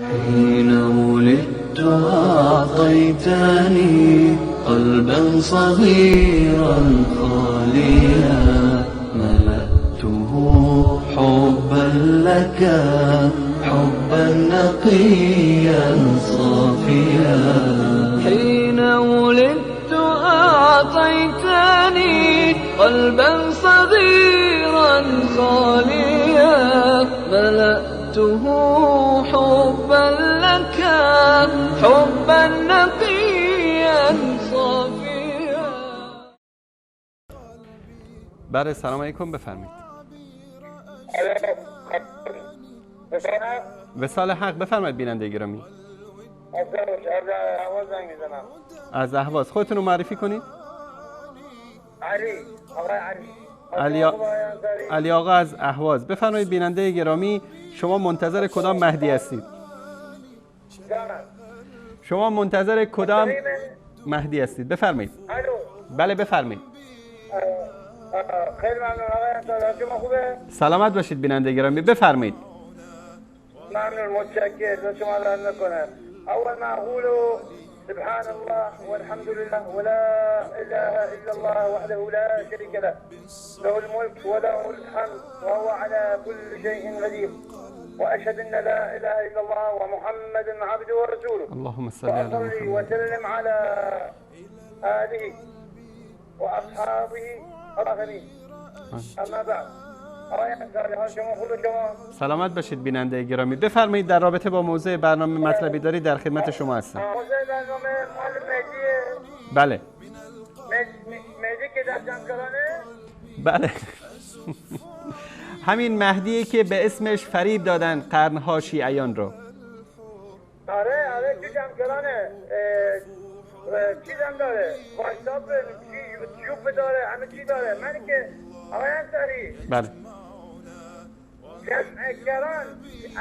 حين ولدت أعطيتني قلبا صغيرا خاليا ملأته حبا لك حبا نقيا صافيا. حين ولدت أعطيتني قلبا صغيرا خاليا ملأته حبا لك حبا نقيا صافيا. بله سلام علیکم، بفرمایید. وصال حق، بفرمایید بیننده گرامی. از اهواز. خودتون رو معرفی کنید. علی آقا از اهواز. بفرمایید بیننده گرامی، شما منتظر کدام مهدی هستید؟ شما منتظر کدام مهدی هستید؟ بفرمایید. بله بفرمایید. خیلی ممنون آقای شما خوبه؟ سلامت باشید بیننده گرامی، بفرمایید. ممنون، متشکرم. شما را نکنه. اول ما اقوله سبحان الله والحمد لله ولا اله الا الله وحده لا شريك له له الملك وله الحمد وهو على كل شيء قدير واشهد ان لا اله الا الله ومحمد عبده ورسوله. اللهم صل على محمد وسلم على آله واصحابه الاخرين. اما بعد سلامت باشید بیننده گرامی، بفرمایید در رابطه با موضوع برنامه مطلبی دارید، در خدمت شما هستم. موضوع برنامه مال مهدیه؟ بله. مهدی که در جمکرانه؟ بله. همین مهدیه که به اسمش فریب دادن قرنها شیعیان رو. آره تو جمکرانه. چیزم داره، واتساپ، یوتیوب داره، همه چی داره. منی که آقای انصاری. بله. جمعکران،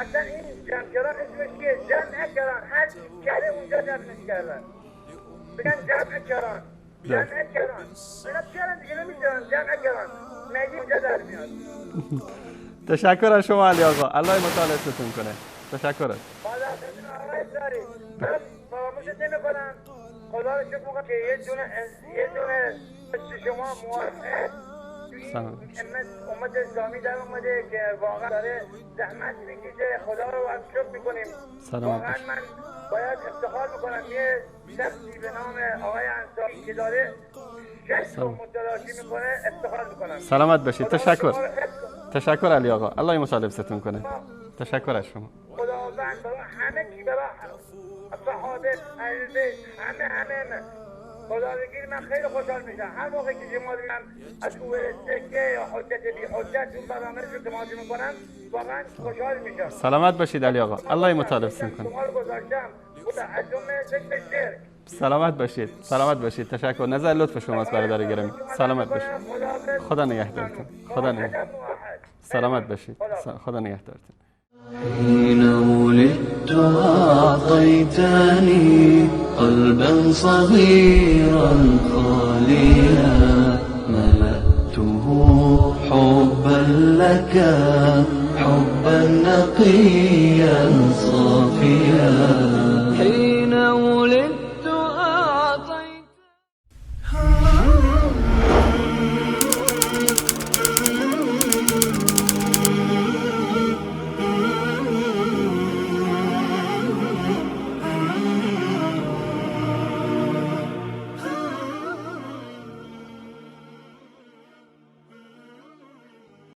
اصلا این جمعکران اسمش چیه؟ جمعکران، هر کله اونجا جمعش کردن. بگن جمعکران. جمعکران. اینا چرا دیگه نمیشن جمعکران. مگه اونجا در میاد. تشکر از شما علی آقا، الله مطالعتون کنه. تشکر. آقای انصاری، من فراموشت نمی‌کنم. خدا رو شکر که یه دونه شما موافق امت اسلامی در اومده که واقعا داره زحمت میکشه. خدا رو هم شکر میکنیم. واقعا من باید افتخار میکنم یه شخصی به نام آقای انصاری که داره جشن رو متلاشی میکنه افتخار میکنم. سلامت باشید. تشکر علی آقا، الله مصالحتون کنه. تشکر از شما. خداوند برای همه کی، برای صحابه اهل بیت، همه خدا بگیر من خیلی خوشحال میشم هر موقع که شما دیدم از اول سکه یا حجت بی حجت اون برنامه رو تماشا میکنم واقعا خوشحال میشم. سلامت باشید علی آقا، الله مطالعتون کنه. شما رو گذاشتم بود از جمله ذکر شرک. سلامت باشید. تشکر. نظر لطف شماست برادر گرامی. سلامت باشید. خدا نگهدارتون. سلامت باشید. خدا نگهدارتون. حين ولدت أعطيتني قلبا صغيرا خاليا ملأته حبا لك حبا نقيا